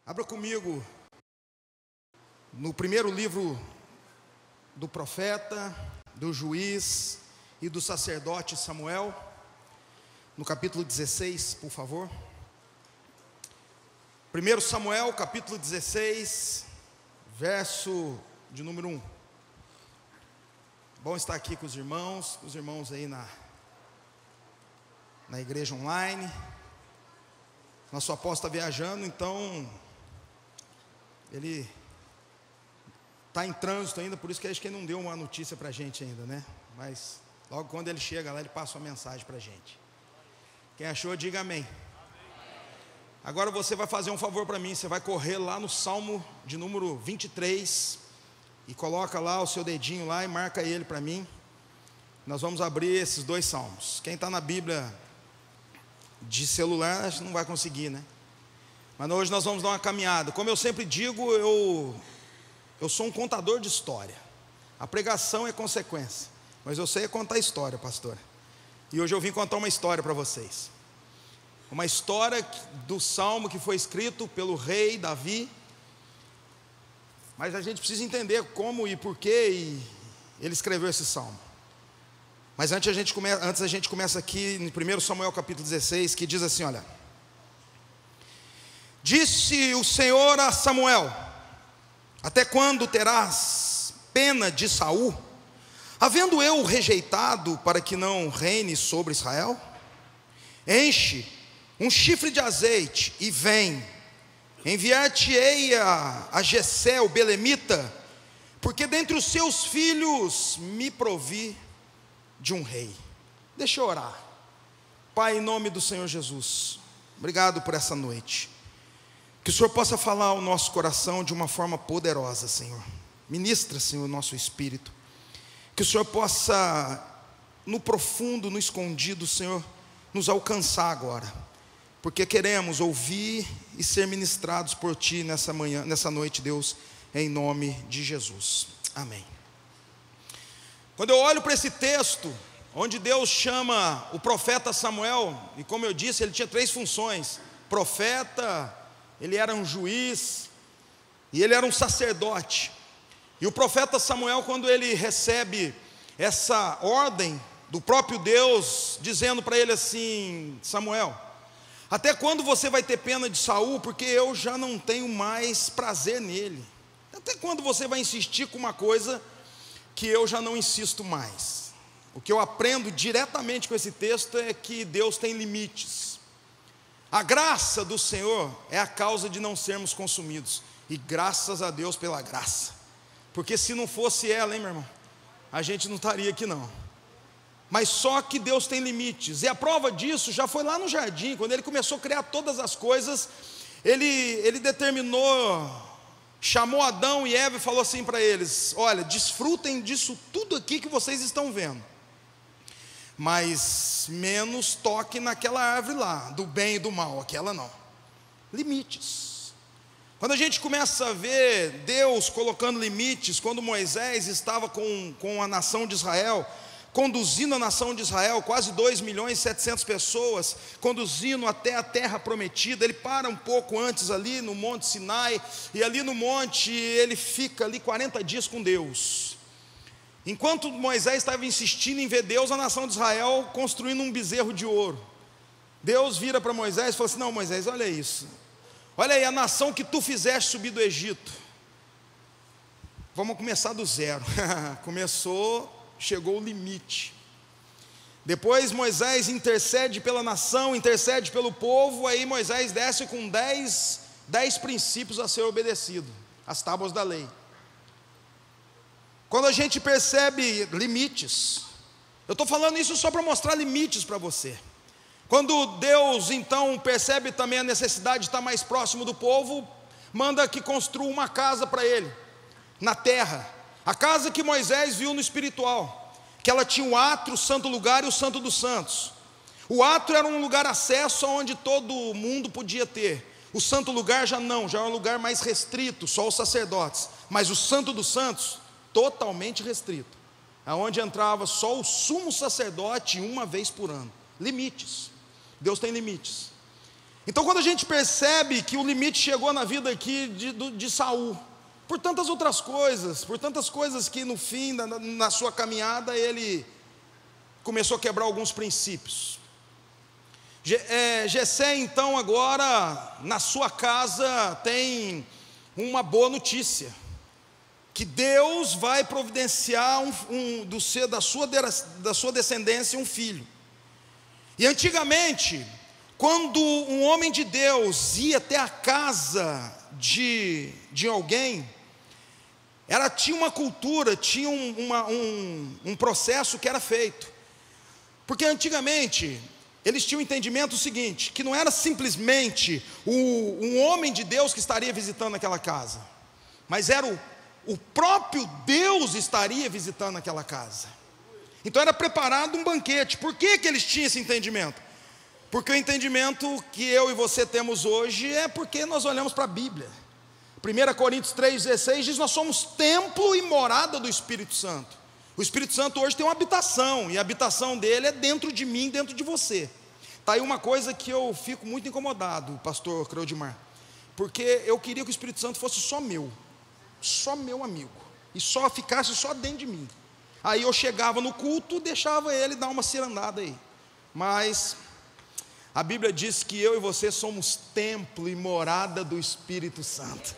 Abra comigo no primeiro livro do profeta, do juiz e do sacerdote Samuel, no capítulo 16, por favor. 1 Samuel, capítulo 16, verso de número 1. Bom estar aqui com os irmãos aí na igreja online. Nosso apóstolo está viajando, então ele está em trânsito ainda, por isso que acho que ele não deu uma notícia para a gente ainda, né? Mas logo quando ele chega lá, ele passa uma mensagem para a gente. Quem achou, diga amém. Agora você vai fazer um favor para mim, você vai correr lá no Salmo de número 23 e coloca lá o seu dedinho lá e marca ele para mim. Nós vamos abrir esses dois salmos. Quem está na Bíblia de celular não vai conseguir, né? Mas hoje nós vamos dar uma caminhada. Como eu sempre digo, eu sou um contador de história. A pregação é consequência, mas eu sei contar história, pastor. E hoje eu vim contar uma história para vocês. Uma história do salmo que foi escrito pelo rei Davi. Mas a gente precisa entender como e por que ele escreveu esse salmo. Mas antes a gente começa aqui em 1 Samuel capítulo 16, que diz assim, olha: Disse o Senhor a Samuel: Até quando terás pena de Saul, havendo eu o rejeitado para que não reine sobre Israel? Enche um chifre de azeite e vem, enviar-te-ei a Jessé o belemita, porque dentre os seus filhos me provi de um rei. Deixa eu orar. Pai, em nome do Senhor Jesus, obrigado por essa noite. Que o Senhor possa falar ao nosso coração de uma forma poderosa, Senhor. Ministra, Senhor, o nosso espírito. Que o Senhor possa, no profundo, no escondido, Senhor, nos alcançar agora. Porque queremos ouvir e ser ministrados por Ti nessa noite, Deus, em nome de Jesus. Amém. Quando eu olho para esse texto, onde Deus chama o profeta Samuel, e como eu disse, ele tinha três funções: profeta, ele era um juiz e ele era um sacerdote. E o profeta Samuel, quando ele recebe essa ordem do próprio Deus, dizendo para ele assim: Samuel, até quando você vai ter pena de Saul, porque eu já não tenho mais prazer nele? Até quando você vai insistir com uma coisa que eu já não insisto mais? O que eu aprendo diretamente com esse texto é que Deus tem limites. A graça do Senhor é a causa de não sermos consumidos, e graças a Deus pela graça, porque se não fosse ela, hein, meu irmão, a gente não estaria aqui não. Mas só que Deus tem limites, e a prova disso já foi lá no jardim, quando ele começou a criar todas as coisas. Ele determinou, chamou Adão e Eva e falou assim para eles: olha, desfrutem disso tudo aqui que vocês estão vendo, mas menos toque naquela árvore lá, do bem e do mal, aquela não. Limites. Quando a gente começa a ver Deus colocando limites, quando Moisés estava com a nação de Israel, conduzindo a nação de Israel, quase 2.700.000 pessoas, conduzindo até a terra prometida, ele para um pouco antes ali no monte Sinai, e ali no monte ele fica ali 40 dias com Deus. Enquanto Moisés estava insistindo em ver Deus, a nação de Israel construindo um bezerro de ouro, Deus vira para Moisés e fala assim: não, Moisés, olha isso, olha aí a nação que tu fizeste subir do Egito. Vamos começar do zero. Chegou o limite. Depois Moisés intercede pela nação, intercede pelo povo. Aí Moisés desce com 10 princípios a ser obedecido, as tábuas da lei. Quando a gente percebe limites, eu estou falando isso só para mostrar limites para você. Quando Deus então percebe também a necessidade de estar mais próximo do povo, manda que construa uma casa para ele, na terra. A casa que Moisés viu no espiritual, que ela tinha o átrio, o santo lugar e o santo dos santos. O átrio era um lugar acesso onde todo mundo podia ter. O santo lugar já não, já era um lugar mais restrito, só os sacerdotes. Mas o santo dos santos, totalmente restrito, aonde entrava só o sumo sacerdote uma vez por ano. Limites. Deus tem limites. Então, quando a gente percebe que o limite chegou na vida aqui de Saul, por tantas outras coisas, por tantas coisas que no fim, na sua caminhada, ele começou a quebrar alguns princípios. Jessé, então, agora, na sua casa, tem uma boa notícia, que Deus vai providenciar da sua descendência um filho. E antigamente, quando um homem de Deus ia até a casa de alguém, tinha uma cultura, tinha um processo que era feito. Porque antigamente, eles tinham o entendimento seguinte, que não era simplesmente um homem de Deus que estaria visitando aquela casa, mas era o próprio Deus estaria visitando aquela casa. Então era preparado um banquete. Por que eles tinham esse entendimento? Porque o entendimento que eu e você temos hoje é porque nós olhamos para a Bíblia. 1 Coríntios 3,16 diz: nós somos templo e morada do Espírito Santo. O Espírito Santo hoje tem uma habitação, e a habitação dele é dentro de mim, dentro de você. Está aí uma coisa que eu fico muito incomodado, pastor Creudimar, porque eu queria que o Espírito Santo fosse só meu amigo, e só ficasse só dentro de mim. Aí eu chegava no culto, deixava ele dar uma cirandada aí. Mas a Bíblia diz que eu e você somos templo e morada do Espírito Santo.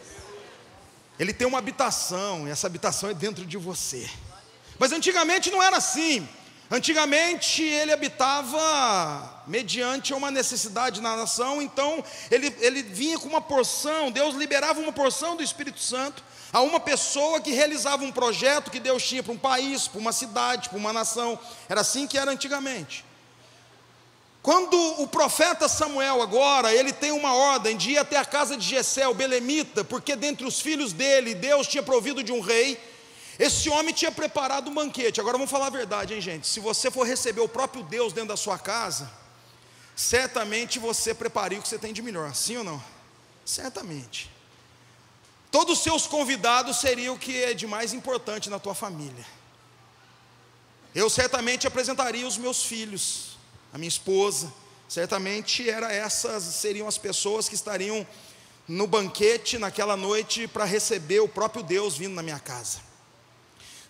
Ele tem uma habitação, e essa habitação é dentro de você. Mas antigamente não era assim. Antigamente ele habitava mediante uma necessidade na nação. Então ele vinha com uma porção, Deus liberava uma porção do Espírito Santo a uma pessoa que realizava um projeto que Deus tinha para um país, para uma cidade, para uma nação. Era assim que era antigamente. Quando o profeta Samuel agora, ele tem uma ordem de ir até a casa de Jessé, o belemita, porque dentre os filhos dele, Deus tinha provido de um rei. Esse homem tinha preparado um banquete. Agora vamos falar a verdade, hein, gente? Se você for receber o próprio Deus dentro da sua casa, certamente você prepararia o que você tem de melhor, sim ou não? Certamente. Todos os seus convidados seriam o que é de mais importante na tua família. Eu certamente apresentaria os meus filhos, a minha esposa. Certamente essas seriam as pessoas que estariam no banquete naquela noite para receber o próprio Deus vindo na minha casa.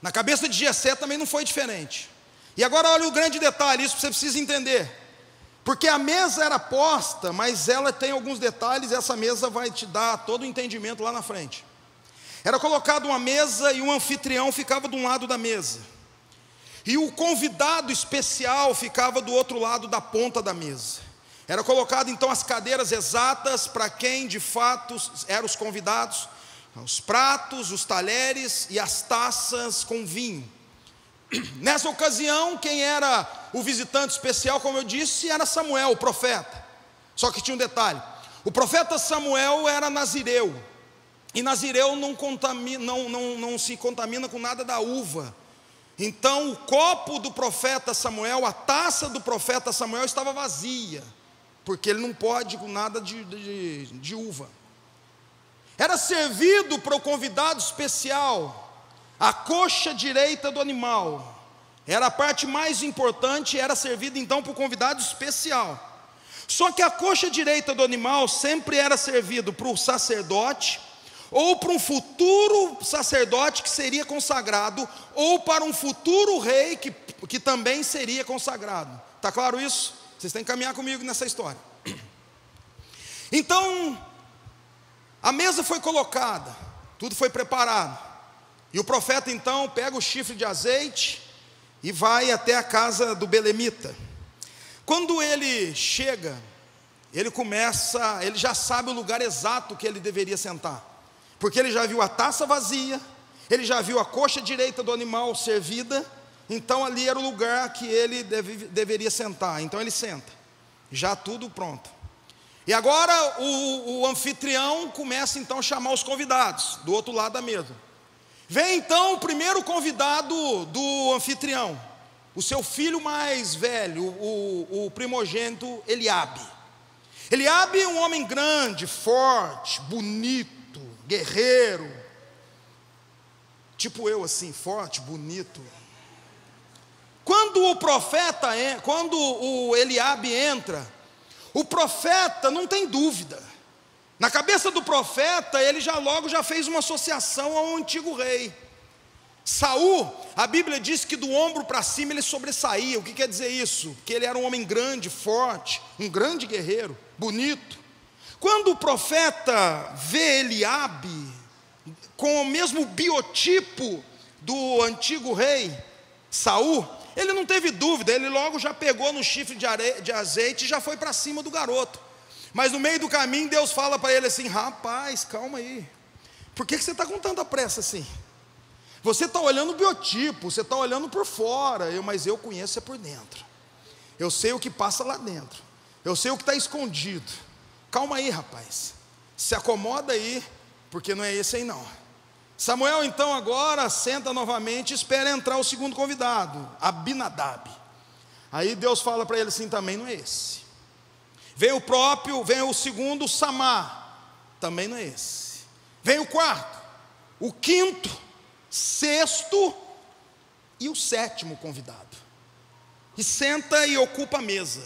Na cabeça de Jessé também não foi diferente. E agora olha o grande detalhe, isso você precisa entender. Porque a mesa era posta, mas ela tem alguns detalhes, e essa mesa vai te dar todo o entendimento lá na frente. Era colocada uma mesa e um anfitrião ficava de um lado da mesa. E o convidado especial ficava do outro lado da ponta da mesa. Era colocado então as cadeiras exatas para quem de fato eram os convidados, os pratos, os talheres e as taças com vinho. Nessa ocasião, quem era o visitante especial, como eu disse, era Samuel, o profeta. Só que tinha um detalhe: o profeta Samuel era nazireu, e nazireu não se contamina com nada da uva. Então o copo do profeta Samuel, a taça do profeta Samuel estava vazia, porque ele não pode com nada de uva. Era servido para o convidado especial a coxa direita do animal. Era a parte mais importante, era servida então para o convidado especial. Só que a coxa direita do animal sempre era servido para o sacerdote, ou para um futuro sacerdote que seria consagrado, ou para um futuro rei que também seria consagrado. Está claro isso? Vocês têm que caminhar comigo nessa história. Então, a mesa foi colocada, tudo foi preparado, e o profeta então pega o chifre de azeite e vai até a casa do belemita. Quando ele chega, ele já sabe o lugar exato que ele deveria sentar, porque ele já viu a taça vazia, ele já viu a coxa direita do animal servida, então ali era o lugar que ele deveria sentar. Então ele senta, já tudo pronto. E agora o anfitrião começa então a chamar os convidados do outro lado da mesa. Vem então o primeiro convidado do anfitrião, o seu filho mais velho, o primogênito Eliabe. Eliabe é um homem grande, forte, bonito, guerreiro, tipo eu assim, forte, bonito. Quando o Eliabe entra, O profeta não tem dúvida. Na cabeça do profeta, ele logo já fez uma associação ao antigo rei. Saul, a Bíblia diz que do ombro para cima ele sobressaía. O que quer dizer isso? Que ele era um homem grande, forte, um grande guerreiro, bonito. Quando o profeta vê Eliabe com o mesmo biotipo do antigo rei Saul, ele não teve dúvida, ele logo já pegou no chifre de azeite e já foi para cima do garoto. Mas no meio do caminho Deus fala para ele assim: rapaz, calma aí, por que você está com tanta pressa assim? Você está olhando o biotipo, você está olhando por fora, mas eu conheço você por dentro. Eu sei o que passa lá dentro, eu sei o que está escondido. Calma aí, rapaz, se acomoda aí, porque não é esse aí não. Samuel então agora senta novamente e espera entrar o segundo convidado, Abinadab. Aí Deus fala para ele assim: também não é esse. Vem o segundo, Samá, também não é esse. Vem o quarto, o quinto, sexto e o sétimo convidado. E senta e ocupa a mesa.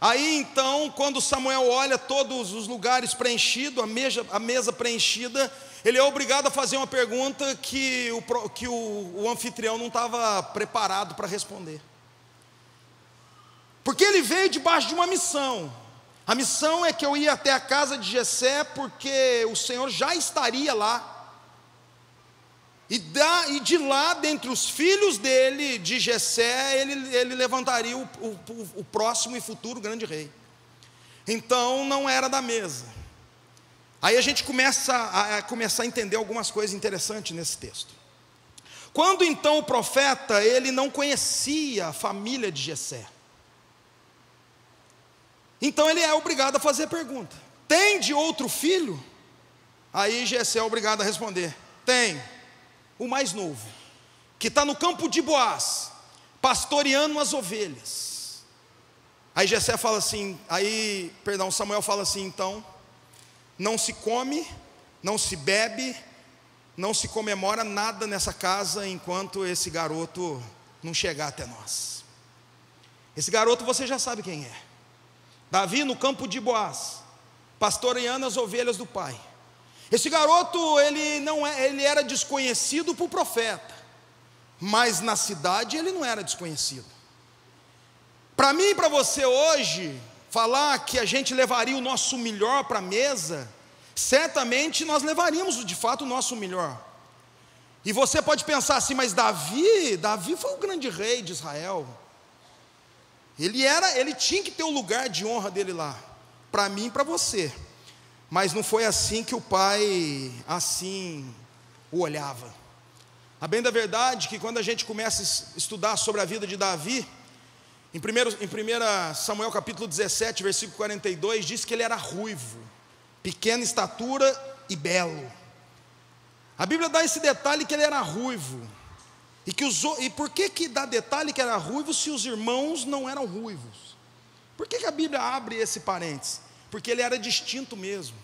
Aí então, quando Samuel olha todos os lugares preenchidos, a mesa preenchida, ele é obrigado a fazer uma pergunta que o anfitrião não estava preparado para responder. Porque ele veio debaixo de uma missão. A missão é que eu ia até a casa de Jessé, porque o Senhor já estaria lá. E de lá, dentre os filhos dele, de Jessé, ele levantaria o próximo e futuro grande rei. Então não era da mesa. Aí a gente começa a entender algumas coisas interessantes nesse texto. Quando então o profeta, ele não conhecia a família de Jessé, então ele é obrigado a fazer a pergunta: tem de outro filho? Aí Jessé é obrigado a responder: tem, o mais novo, que está no campo de Boaz, pastoreando as ovelhas. Aí Samuel fala assim: então, não se come, não se bebe, não se comemora nada nessa casa, enquanto esse garoto não chegar até nós. Esse garoto você já sabe quem é. Davi no campo de Boaz, pastoreando as ovelhas do pai. Esse garoto, ele era desconhecido para o profeta, mas na cidade ele não era desconhecido. Para mim e para você hoje, falar que a gente levaria o nosso melhor para a mesa, certamente nós levaríamos de fato o nosso melhor. E você pode pensar assim: mas Davi foi o grande rei de Israel. Ele tinha que ter o lugar de honra dele lá, para mim e para você. Mas não foi assim que o pai assim o olhava. A bem da verdade que quando a gente começa a estudar sobre a vida de Davi, em 1 Samuel capítulo 17, versículo 42, diz que ele era ruivo, pequena estatura e belo. A Bíblia dá esse detalhe que ele era ruivo. E por que dá detalhe que era ruivo se os irmãos não eram ruivos? Por que a Bíblia abre esse parênteses? Porque ele era distinto mesmo.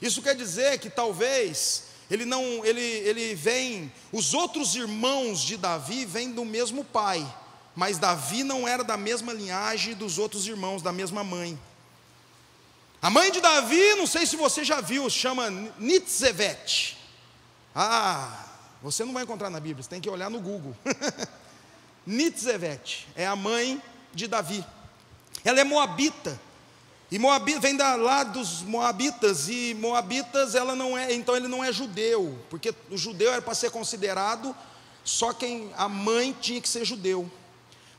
Isso quer dizer que talvez os outros irmãos de Davi vêm do mesmo pai, mas Davi não era da mesma linhagem dos outros irmãos, da mesma mãe. A mãe de Davi, não sei se você já viu, chama Nitzebete. Você não vai encontrar na Bíblia, você tem que olhar no Google. Nitzebete é a mãe de Davi. Ela é moabita. E Moabita vem lá dos moabitas, e moabitas então ele não é judeu, porque o judeu era para ser considerado só quem a mãe tinha que ser judeu.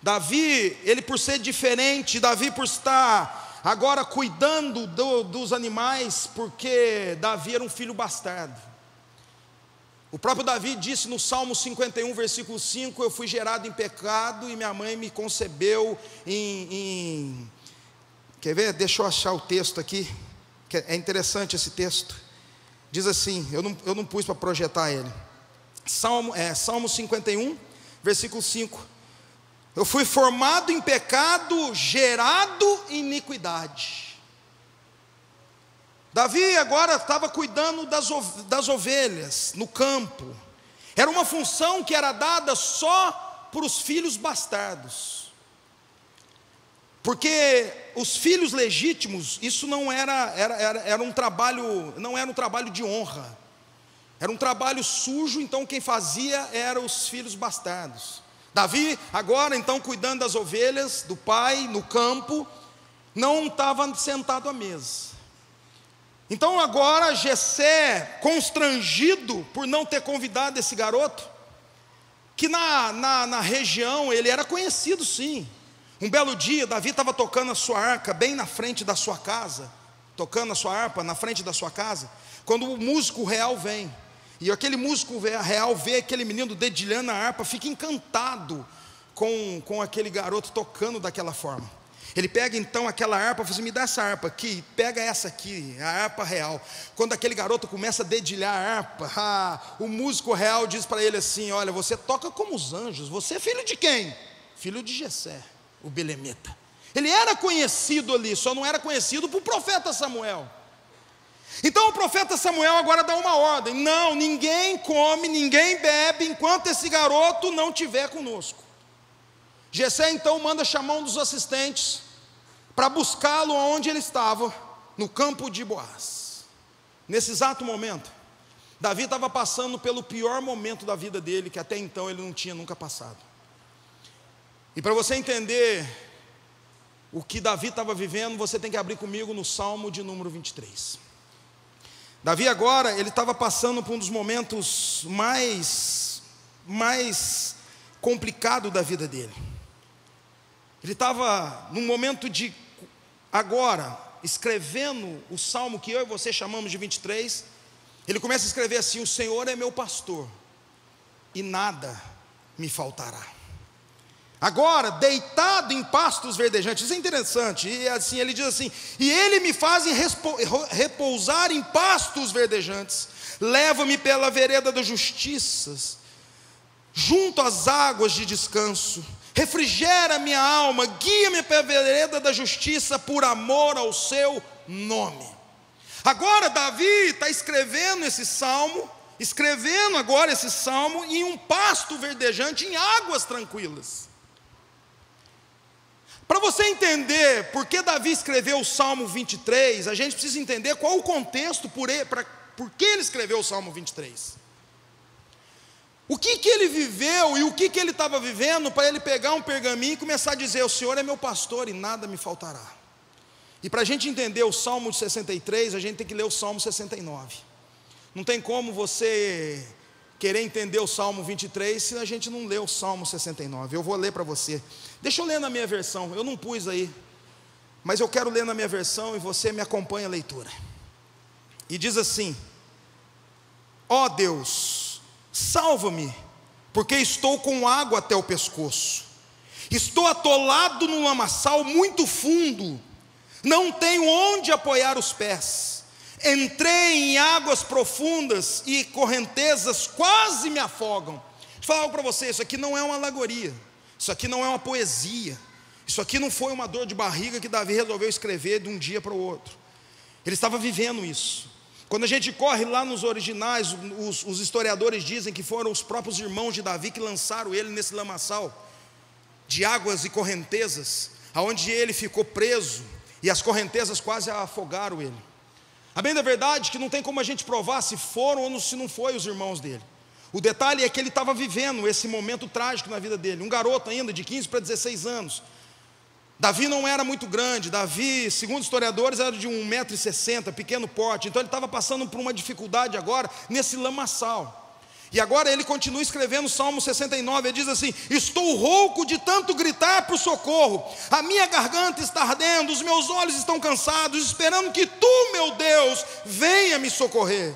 Davi, ele por ser diferente, Davi por estar agora cuidando dos animais, porque Davi era um filho bastardo. O próprio Davi disse no Salmo 51, versículo 5: eu fui gerado em pecado e minha mãe me concebeu Quer ver? Deixa eu achar o texto aqui, que é interessante esse texto. Diz assim, eu não pus para projetar ele. Salmo 51, versículo 5: eu fui formado em pecado, gerado em iniquidade. Davi agora estava cuidando das ovelhas no campo. Era uma função que era dada só para os filhos bastardos. Porque os filhos legítimos, isso não era um trabalho, não era um trabalho de honra, era um trabalho sujo. Então quem fazia eram os filhos bastardos. Davi agora então cuidando das ovelhas do pai no campo, não estava sentado à mesa. Então agora Jessé, constrangido por não ter convidado esse garoto, que na região ele era conhecido sim. Um belo dia, Davi estava tocando a sua harpa bem na frente da sua casa, tocando a sua harpa na frente da sua casa, quando o músico real vem, e aquele músico real vê aquele menino dedilhando a harpa, fica encantado com aquele garoto tocando daquela forma. Ele pega então aquela harpa e fala assim: me dá essa harpa aqui, pega essa aqui, a harpa real. Quando aquele garoto começa a dedilhar a harpa, o músico real diz para ele assim: olha, você toca como os anjos, você é filho de quem? Filho de Jessé, o belemita. Ele era conhecido ali, só não era conhecido por profeta Samuel. Então o profeta Samuel agora dá uma ordem: não, ninguém come, ninguém bebe enquanto esse garoto não estiver conosco. Jessé então manda chamar um dos assistentes para buscá-lo onde ele estava, no campo de Boaz. Nesse exato momento, Davi estava passando pelo pior momento da vida dele, que até então ele não tinha nunca passado. E para você entender o que Davi estava vivendo, você tem que abrir comigo no Salmo de número 23. Davi agora, ele estava passando por um dos momentos mais complicado da vida dele. Ele estava num momento de, agora, escrevendo o salmo que eu e você chamamos de 23, ele começa a escrever assim: o Senhor é meu pastor, e nada me faltará. Agora, deitado em pastos verdejantes, isso é interessante, e assim, ele diz assim: e ele me faz repousar em pastos verdejantes, leva-me pela vereda da justiça, junto às águas de descanso, refrigera minha alma, guia-me pela vereda da justiça, por amor ao seu nome. Agora Davi está escrevendo agora esse salmo em um pasto verdejante, em águas tranquilas. Para você entender por que Davi escreveu o Salmo 23, a gente precisa entender qual o contexto por que ele escreveu o Salmo 23. O que ele viveu e o que ele estava vivendo para ele pegar um pergaminho e começar a dizer: o Senhor é meu pastor e nada me faltará. E para a gente entender o Salmo de 63, a gente tem que ler o Salmo 69. Não tem como você querer entender o Salmo 23 se a gente não ler o Salmo 69. Eu vou ler para você. Deixa eu ler na minha versão, eu não pus aí, mas eu quero ler na minha versão e você me acompanha a leitura. E diz assim: ó Deus, salva-me, porque estou com água até o pescoço, estou atolado num lamaçal muito fundo, não tenho onde apoiar os pés, entrei em águas profundas e correntezas quase me afogam. Deixa eu falar algo para você: isso aqui não é uma alegoria, isso aqui não é uma poesia, isso aqui não foi uma dor de barriga que Davi resolveu escrever de um dia para o outro. Ele estava vivendo isso. Quando a gente corre lá nos originais, os historiadores dizem que foram os próprios irmãos de Davi que lançaram ele nesse lamaçal de águas e correntezas, aonde ele ficou preso e as correntezas quase afogaram ele. A bem da verdade que não tem como a gente provar se foram ou se não foi os irmãos dele. O detalhe é que ele estava vivendo esse momento trágico na vida dele, um garoto ainda de 15 para 16 anos. Davi não era muito grande, Davi, segundo historiadores, era de 1,60 m, pequeno porte. Então ele estava passando por uma dificuldade agora nesse lamaçal. E agora ele continua escrevendo o Salmo 69, ele diz assim: estou rouco de tanto gritar por socorro, a minha garganta está ardendo, os meus olhos estão cansados, esperando que tu, meu Deus, venha me socorrer.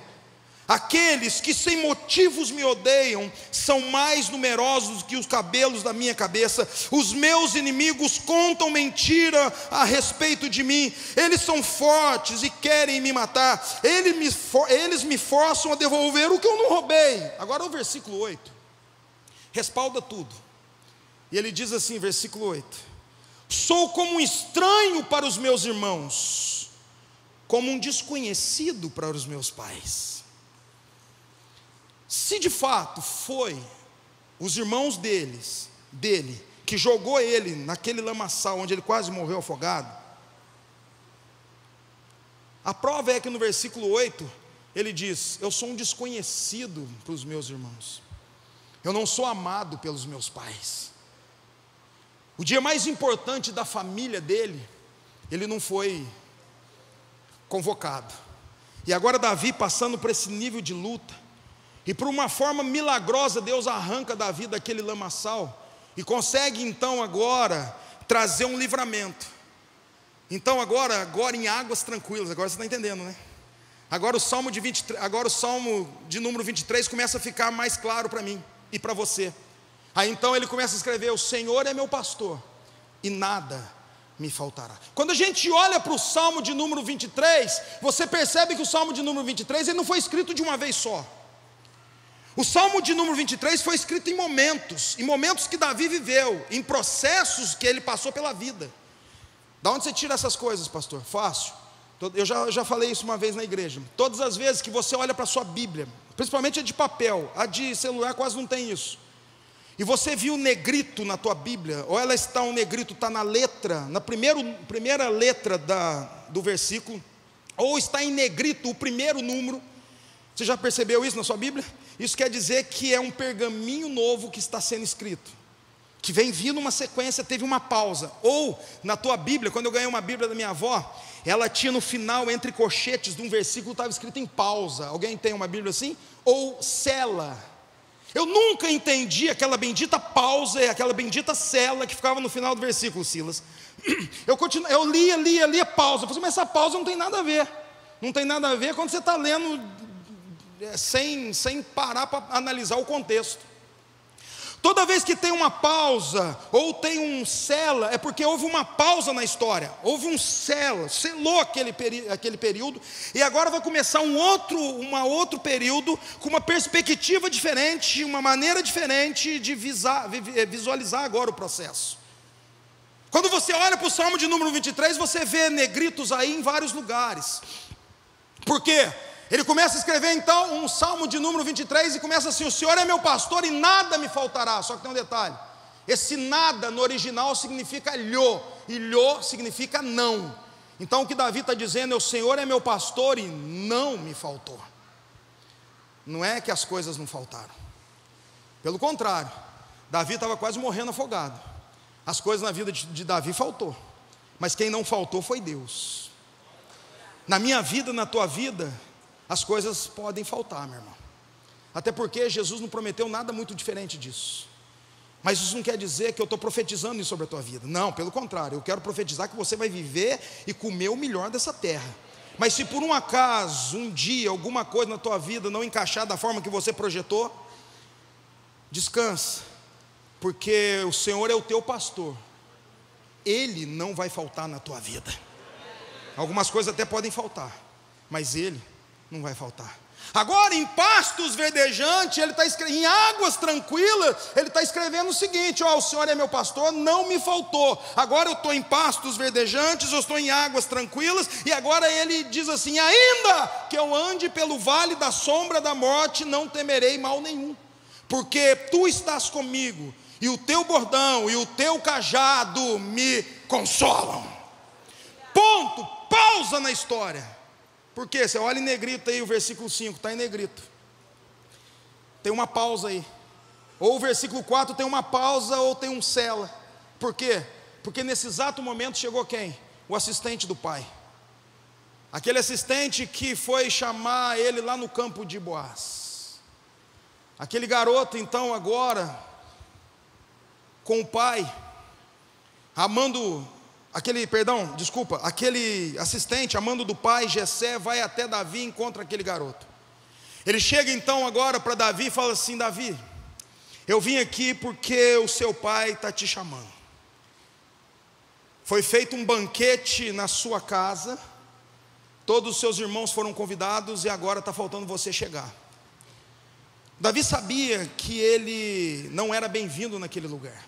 Aqueles que sem motivos me odeiam são mais numerosos que os cabelos da minha cabeça. Os meus inimigos contam mentira a respeito de mim. Eles são fortes e querem me matar. Eles me forçam a devolver o que eu não roubei. Agora o versículo 8 respalda tudo. E ele diz assim, versículo 8: sou como um estranho para os meus irmãos, como um desconhecido para os meus pais. Se de fato foi os irmãos dele que jogou ele naquele lamaçal, onde ele quase morreu afogado, a prova é que no versículo 8, ele diz: eu sou um desconhecido para os meus irmãos, eu não sou amado pelos meus pais. O dia mais importante da família dele, ele não foi convocado. E agora Davi passando por esse nível de luta, e por uma forma milagrosa Deus arranca Davi daquele lamaçal, e consegue então agora trazer um livramento. Então agora em águas tranquilas, agora você está entendendo, né? Agora o Salmo de número 23 começa a ficar mais claro para mim e para você. Aí então ele começa a escrever: o Senhor é meu pastor e nada me faltará. Quando a gente olha para o Salmo de número 23, você percebe que o Salmo de número 23 ele não foi escrito de uma vez só. O Salmo de número 23 foi escrito em momentos que Davi viveu, em processos que ele passou pela vida. Da onde você tira essas coisas, pastor? Fácil. Eu já falei isso uma vez na igreja. Todas as vezes que você olha para a sua Bíblia, principalmente a de papel, a de celular quase não tem isso, e você viu negrito na tua Bíblia, ou ela está, um negrito está na letra, na primeira letra do versículo, ou está em negrito o primeiro número. Você já percebeu isso na sua Bíblia? Isso quer dizer que é um pergaminho novo que está sendo escrito, que vem vindo uma sequência, teve uma pausa. Ou na tua Bíblia, quando eu ganhei uma Bíblia da minha avó, ela tinha no final, entre colchetes de um versículo, estava escrito em pausa. Alguém tem uma Bíblia assim? Ou cela. Eu nunca entendi aquela bendita pausa e aquela bendita cela que ficava no final do versículo, Silas. Eu lia pausa. Eu falei: mas essa pausa não tem nada a ver. Não tem nada a ver quando você está lendo sem parar para analisar o contexto. Toda vez que tem uma pausa ou tem um cela, é porque houve uma pausa na história, houve um selou aquele período, e agora vai começar um outro período, com uma perspectiva diferente, uma maneira diferente de visualizar agora o processo. Quando você olha para o Salmo de número 23, você vê negritos aí em vários lugares. Por quê? Ele começa a escrever então um Salmo de número 23 e começa assim: o Senhor é meu pastor e nada me faltará. Só que tem um detalhe: esse nada no original significa lho, e lho significa não. Então o que Davi está dizendo é: o Senhor é meu pastor e não me faltou. Não é que as coisas não faltaram, pelo contrário, Davi estava quase morrendo afogado. As coisas na vida de Davi faltou, mas quem não faltou foi Deus. Na minha vida, na tua vida, as coisas podem faltar, meu irmão. Até porque Jesus não prometeu nada muito diferente disso. Mas isso não quer dizer que eu estou profetizando isso sobre a tua vida. Não, pelo contrário, eu quero profetizar que você vai viver e comer o melhor dessa terra. Mas se por um acaso, um dia, alguma coisa na tua vida não encaixar da forma que você projetou, descansa, porque o Senhor é o teu pastor. Ele não vai faltar na tua vida. Algumas coisas até podem faltar, mas Ele não vai faltar. Agora, em pastos verdejantes, ele está escrevendo, em águas tranquilas, ele está escrevendo o seguinte: ó, o Senhor é meu pastor, não me faltou. Agora eu estou em pastos verdejantes, eu estou em águas tranquilas, e agora ele diz assim: ainda que eu ande pelo vale da sombra da morte, não temerei mal nenhum, porque tu estás comigo, e o teu bordão e o teu cajado me consolam. Ponto, pausa na história. Porque você olha em negrito aí, o versículo 5 está em negrito, tem uma pausa aí. Ou o versículo 4 tem uma pausa, ou tem um cela. Por quê? Porque nesse exato momento chegou quem? O assistente do pai. Aquele assistente que foi chamar ele lá no campo de Boaz. Aquele garoto então agora, com o pai, amando... Aquele assistente, amando do pai, Jessé, vai até Davi e encontra aquele garoto. Ele chega então agora para Davi e fala assim: Davi, eu vim aqui porque o seu pai está te chamando. Foi feito um banquete na sua casa, todos os seus irmãos foram convidados e agora está faltando você chegar. Davi sabia que ele não era bem-vindo naquele lugar.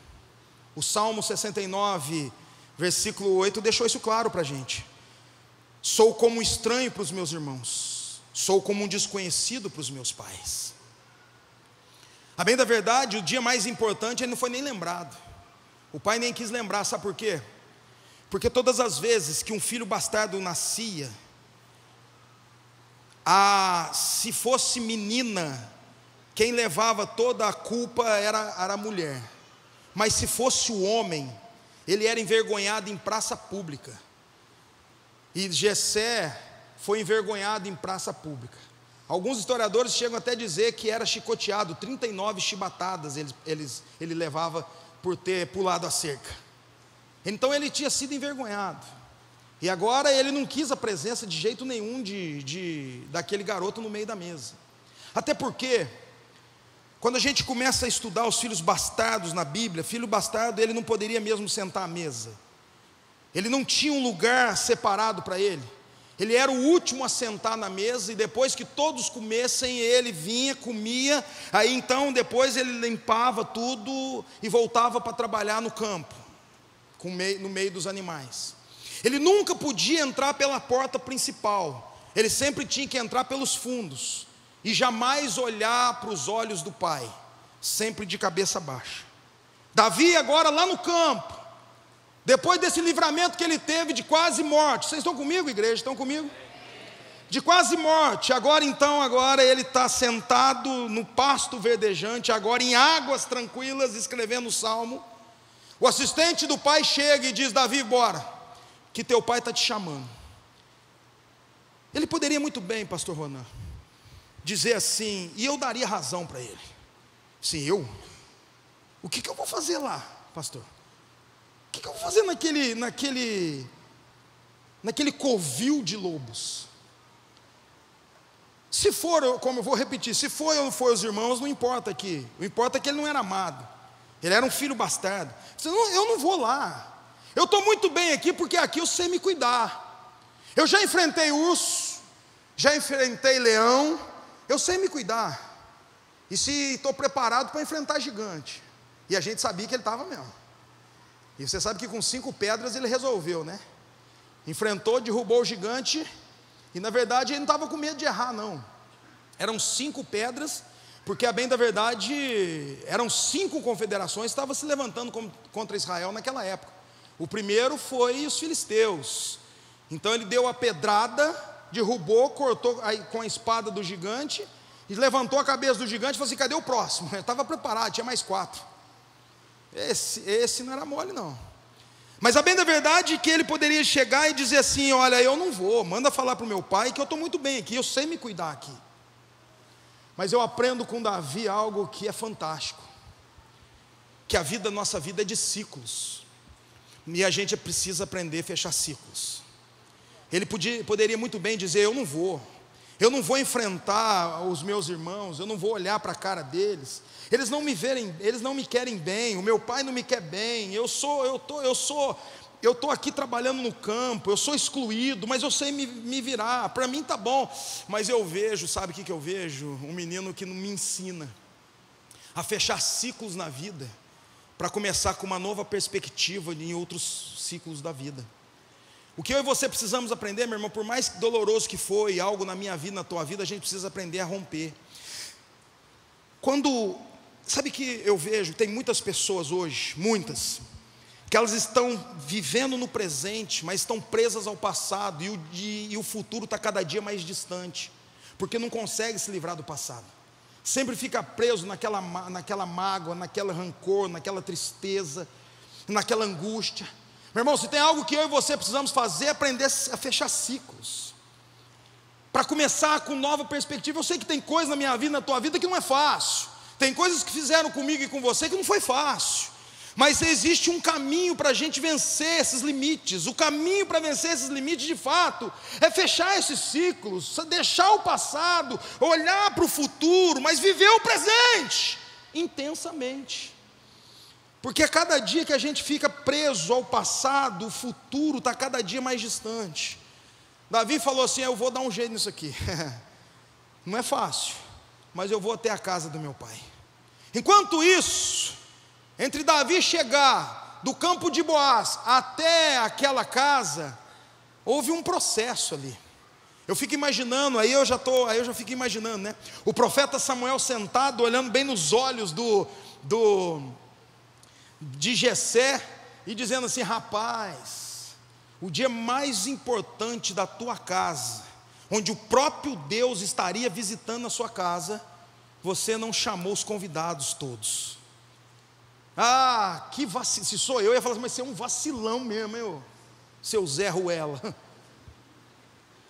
O Salmo 69, versículo 8 deixou isso claro para a gente. Sou como um estranho para os meus irmãos, sou como um desconhecido para os meus pais. A bem da verdade, o dia mais importante ele não foi nem lembrado. O pai nem quis lembrar, sabe por quê? Porque todas as vezes que um filho bastardo nascia, se fosse menina, quem levava toda a culpa era a mulher. Mas se fosse o homem, ele era envergonhado em praça pública. E Jessé foi envergonhado em praça pública. Alguns historiadores chegam até a dizer que era chicoteado, 39 chibatadas ele levava por ter pulado a cerca. Então ele tinha sido envergonhado. E agora ele não quis a presença de jeito nenhum daquele garoto no meio da mesa. Até porque, quando a gente começa a estudar os filhos bastardos na Bíblia, filho bastardo ele não poderia mesmo sentar à mesa. Ele não tinha um lugar separado para ele. Ele era o último a sentar na mesa, e depois que todos comessem, ele vinha, comia, aí então depois ele limpava tudo e voltava para trabalhar no campo, no meio dos animais. Ele nunca podia entrar pela porta principal, ele sempre tinha que entrar pelos fundos, e jamais olhar para os olhos do pai, sempre de cabeça baixa. Davi agora lá no campo, depois desse livramento que ele teve de quase morte, vocês estão comigo, igreja? Estão comigo? De quase morte, agora ele está sentado no pasto verdejante, agora em águas tranquilas, escrevendo o salmo. O assistente do pai chega e diz: Davi, bora, que teu pai está te chamando. Ele poderia muito bem, pastor Ronan, dizer assim, e eu daria razão para ele. Sim, o que eu vou fazer lá, pastor? O que eu vou fazer naquele covil de lobos? Se for, como eu vou repetir, se foi ou não foi os irmãos, não importa aqui. O importa é que ele não era amado. Ele era um filho bastardo. Eu não vou lá. Eu estou muito bem aqui, porque aqui eu sei me cuidar. Eu já enfrentei urso, já enfrentei leão, eu sei me cuidar. E se estou preparado para enfrentar gigante. E a gente sabia que ele estava mesmo. E você sabe que com 5 pedras ele resolveu, né? Enfrentou, derrubou o gigante. E na verdade ele não estava com medo de errar, não. Eram 5 pedras, porque a bem da verdade eram 5 confederações que estavam se levantando contra Israel naquela época. O primeiro foi os filisteus. Então ele deu a pedrada, derrubou, cortou com a espada do gigante, e levantou a cabeça do gigante e falou assim: cadê o próximo? Ele estava preparado, tinha mais 4. Esse não era mole, não. Mas a bem da verdade é que ele poderia chegar e dizer assim: olha, eu não vou, manda falar para o meu pai que eu estou muito bem aqui, eu sei me cuidar aqui. Mas eu aprendo com Davi algo que é fantástico, que nossa vida é de ciclos, e a gente precisa aprender a fechar ciclos. Ele poderia muito bem dizer: eu não vou enfrentar os meus irmãos, eu não vou olhar para a cara deles, eles não me querem bem, o meu pai não me quer bem, eu estou aqui trabalhando no campo, eu sou excluído, mas eu sei me virar, para mim está bom. Mas eu vejo, sabe o que eu vejo? Um menino que não me ensina a fechar ciclos na vida, para começar com uma nova perspectiva em outros ciclos da vida. O que eu e você precisamos aprender, meu irmão, por mais doloroso que foi algo na minha vida, na tua vida, a gente precisa aprender a romper. Sabe que eu vejo, tem muitas pessoas hoje, que elas estão vivendo no presente, mas estão presas ao passado, e o futuro está cada dia mais distante, porque não consegue se livrar do passado, sempre fica preso naquela mágoa, naquele rancor, naquela tristeza, naquela angústia. Meu irmão, se tem algo que eu e você precisamos fazer, é aprender a fechar ciclos, para começar com nova perspectiva. Eu sei que tem coisas na minha vida, na tua vida, que não é fácil, tem coisas que fizeram comigo e com você que não foi fácil, mas existe um caminho para a gente vencer esses limites. O caminho para vencer esses limites, de fato, é fechar esses ciclos, deixar o passado, olhar para o futuro, mas viver o presente intensamente. Porque a cada dia que a gente fica preso ao passado, o futuro está cada dia mais distante. Davi falou assim: eu vou dar um jeito nisso aqui. Não é fácil, mas eu vou até a casa do meu pai. Enquanto isso, entre Davi chegar do campo de Boaz até aquela casa, houve um processo ali. Eu fico imaginando, aí eu já fico imaginando, né? O profeta Samuel sentado, olhando bem nos olhos de Jessé e dizendo assim: rapaz, o dia mais importante da tua casa, onde o próprio Deus estaria visitando a sua casa, você não chamou os convidados todos. Ah, que vacilo. Se sou eu ia falar assim: mas você é um vacilão mesmo, meu, seu Zé Ruela.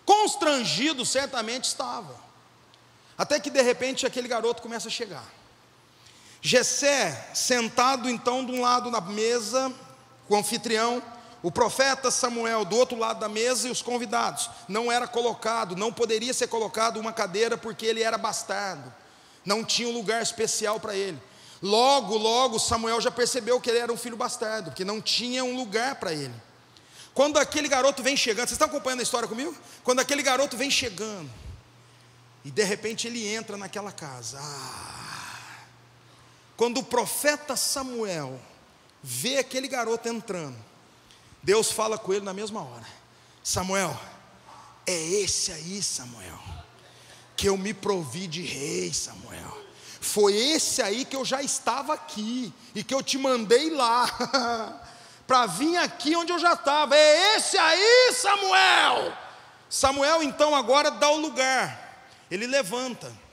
Constrangido certamente estava, até que de repente aquele garoto começa a chegar. Jessé sentado então de um lado da mesa, com o anfitrião, o profeta Samuel do outro lado da mesa e os convidados. Não era colocado, não poderia ser colocado uma cadeira, porque ele era bastardo, não tinha um lugar especial para ele. Logo Samuel já percebeu que ele era um filho bastardo, porque não tinha um lugar para ele. Quando aquele garoto vem chegando, vocês estão acompanhando a história comigo? Quando aquele garoto vem chegando, e de repente ele entra naquela casa. Quando o profeta Samuel vê aquele garoto entrando, Deus fala com ele na mesma hora: Samuel, é esse aí, Samuel, que eu me provi de rei, Samuel. Foi esse aí que eu já estava aqui, e que eu te mandei lá, para vir aqui onde eu já estava. É esse aí, Samuel. Samuel então agora dá o lugar, ele levanta.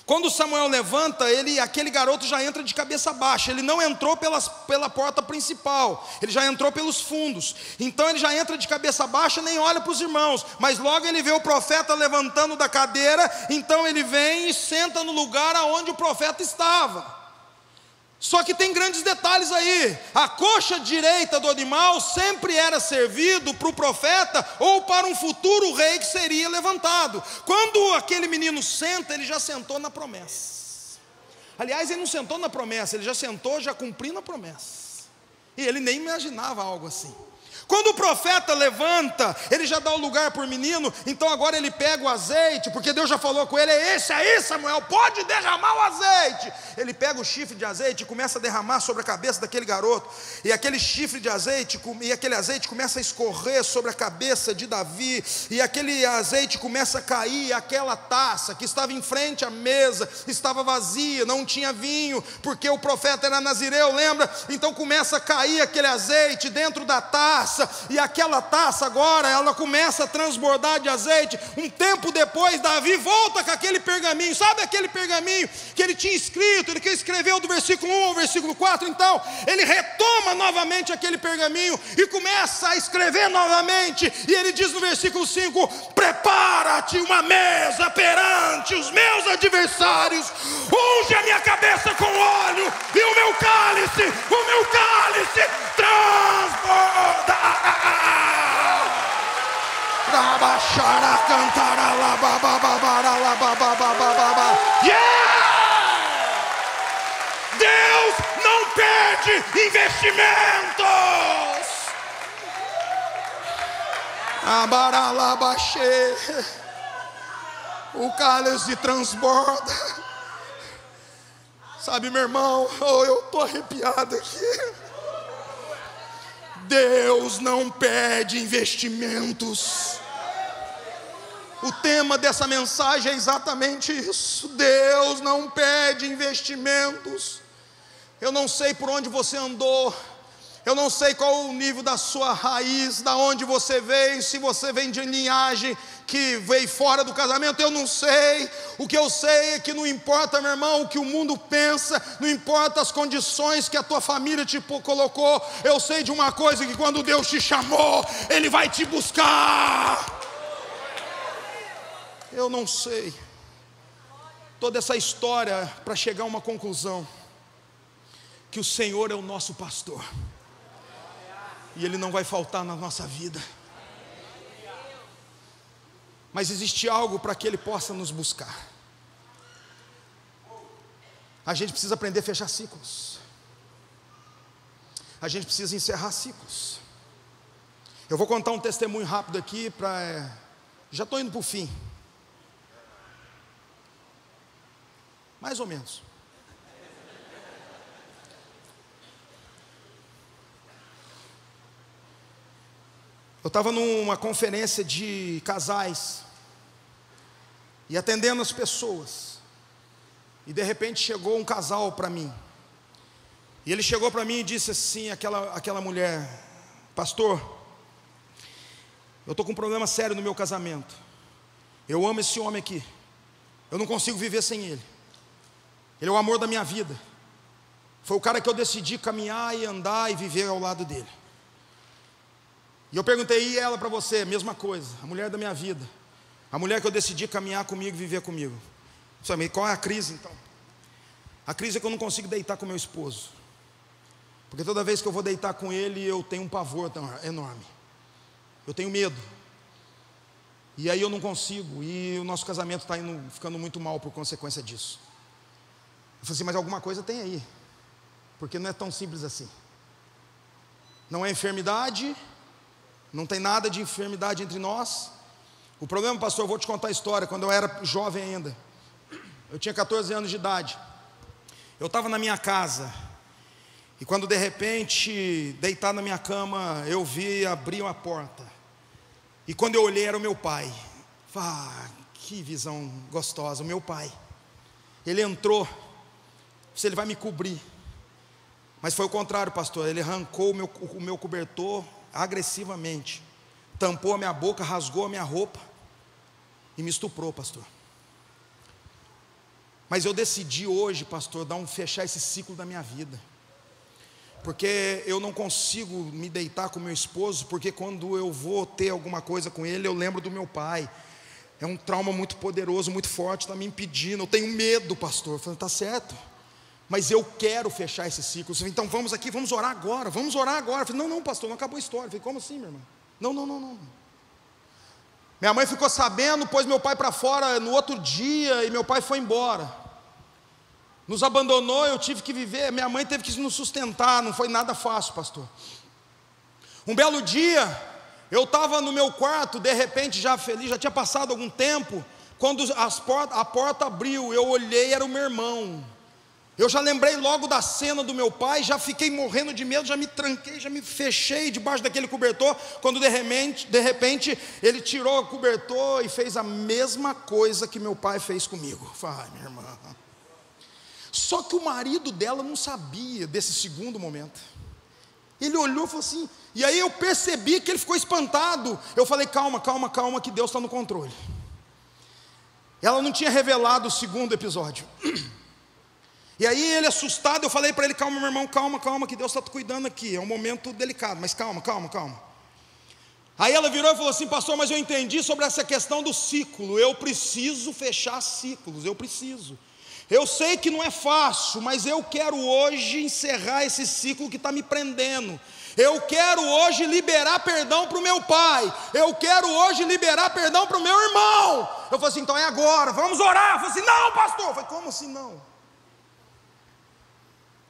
Quando Samuel levanta, aquele garoto já entra de cabeça baixa. Ele não entrou pela porta principal, ele já entrou pelos fundos. Então ele já entra de cabeça baixa, nem olha para os irmãos. Mas logo ele vê o profeta levantando da cadeira. Então ele vem e senta no lugar aonde o profeta estava. Só que tem grandes detalhes aí. A coxa direita do animal sempre era servido para o profeta ou para um futuro rei que seria levantado. Quando aquele menino senta, ele já sentou na promessa. Aliás, ele não sentou na promessa, ele já sentou já cumprindo a promessa. E ele nem imaginava algo assim. Quando o profeta levanta, ele já dá o lugar para o menino. Então agora ele pega o azeite, porque Deus já falou com ele: é esse aí, Samuel, pode derramar o azeite. Ele pega o chifre de azeite e começa a derramar sobre a cabeça daquele garoto. E aquele chifre de azeite, e aquele azeite começa a escorrer sobre a cabeça de Davi. E aquele azeite começa a cair. Aquela taça que estava em frente à mesa estava vazia, não tinha vinho, porque o profeta era nazireu, lembra? Então começa a cair aquele azeite dentro da taça. E aquela taça agora, ela começa a transbordar de azeite. Um tempo depois, Davi volta com aquele pergaminho. Sabe aquele pergaminho que ele tinha escrito? Ele que escreveu do versículo 1 ao versículo 4. Então, ele retoma novamente aquele pergaminho e começa a escrever novamente. E ele diz no versículo 5: prepara-te uma mesa perante os meus adversários, unge a minha cabeça com óleo, e o meu cálice transborda. Deus não perde investimentos. O cálice transborda. Sabe, meu irmão, eu estou arrepiado aqui. Deus não pede investimentos. O tema dessa mensagem é exatamente isso. Deus não pede investimentos. Eu não sei por onde você andou, eu não sei qual o nível da sua raiz, da onde você veio, se você vem de linhagem que veio fora do casamento, eu não sei. O que eu sei é que não importa, meu irmão, o que o mundo pensa, não importa as condições que a tua família te colocou. Eu sei de uma coisa, que quando Deus te chamou, Ele vai te buscar. Eu não sei toda essa história para chegar a uma conclusão: que o Senhor é o nosso pastor, e Ele não vai faltar na nossa vida. Mas existe algo para que Ele possa nos buscar. A gente precisa aprender a fechar ciclos. A gente precisa encerrar ciclos. Eu vou contar um testemunho rápido aqui já estou indo para o fim. Mais ou menos. Eu estava numa conferência de casais e atendendo as pessoas, e de repente chegou um casal para mim. E ele chegou para mim e disse assim, aquela mulher: pastor, eu estou com um problema sério no meu casamento. Eu amo esse homem aqui, eu não consigo viver sem ele. Ele é o amor da minha vida. Foi o cara que eu decidi caminhar e andar e viver ao lado dele. E eu perguntei: e ela para você? Mesma coisa, a mulher da minha vida, a mulher que eu decidi caminhar comigo e viver comigo. Sabe qual é a crise então? A crise é que eu não consigo deitar com meu esposo, porque toda vez que eu vou deitar com ele, eu tenho um pavor enorme, eu tenho medo, e aí eu não consigo, e o nosso casamento está ficando muito mal por consequência disso. Eu falei assim: mas alguma coisa tem aí, porque não é tão simples assim. Não é enfermidade, não tem nada de enfermidade entre nós. O problema, pastor, eu vou te contar a história. Quando eu era jovem ainda, eu tinha 14 anos de idade, eu estava na minha casa, e quando de repente, deitado na minha cama, eu vi abrir uma porta, e quando eu olhei era o meu pai. Que visão gostosa, o meu pai. Ele entrou, se ele vai me cobrir, mas foi o contrário, pastor. Ele arrancou o meu cobertor agressivamente, tampou a minha boca, rasgou a minha roupa e me estuprou, pastor. Mas eu decidi hoje, pastor, fechar esse ciclo da minha vida, porque eu não consigo me deitar com meu esposo, porque quando eu vou ter alguma coisa com ele, eu lembro do meu pai. É um trauma muito poderoso, muito forte, está me impedindo. Eu tenho medo, pastor. Eu falei: está certo, mas eu quero fechar esse ciclo. Falei: então vamos aqui, vamos orar agora, vamos orar agora. Eu falei: não, pastor, não acabou a história. Eu falei: como assim, minha irmã? Não. Minha mãe ficou sabendo, pôs meu pai para fora no outro dia, e meu pai foi embora, nos abandonou. Eu tive que viver, minha mãe teve que nos sustentar, não foi nada fácil, pastor. Um belo dia, eu estava no meu quarto, de repente, já feliz, já tinha passado algum tempo, quando a porta abriu, eu olhei, era o meu irmão. Eu já lembrei logo da cena do meu pai, já fiquei morrendo de medo, já me tranquei, já me fechei debaixo daquele cobertor, quando de repente ele tirou o cobertor e fez a mesma coisa que meu pai fez comigo. Ai, minha irmã. Só que o marido dela não sabia desse segundo momento. Ele olhou e falou assim, e aí eu percebi que ele ficou espantado. Eu falei: calma, que Deus está no controle. Ela não tinha revelado o segundo episódio. E aí ele assustado, eu falei para ele: calma, meu irmão, calma, que Deus está cuidando aqui, é um momento delicado, mas calma. Aí ela virou e falou assim: pastor, mas eu entendi sobre essa questão do ciclo, eu preciso fechar ciclos, eu sei que não é fácil, mas eu quero hoje encerrar esse ciclo que está me prendendo. Eu quero hoje liberar perdão para o meu pai. Eu quero hoje liberar perdão para o meu irmão. Eu falei assim: então é agora, vamos orar. Eu falei assim: não, pastor. Eu falei: como assim não?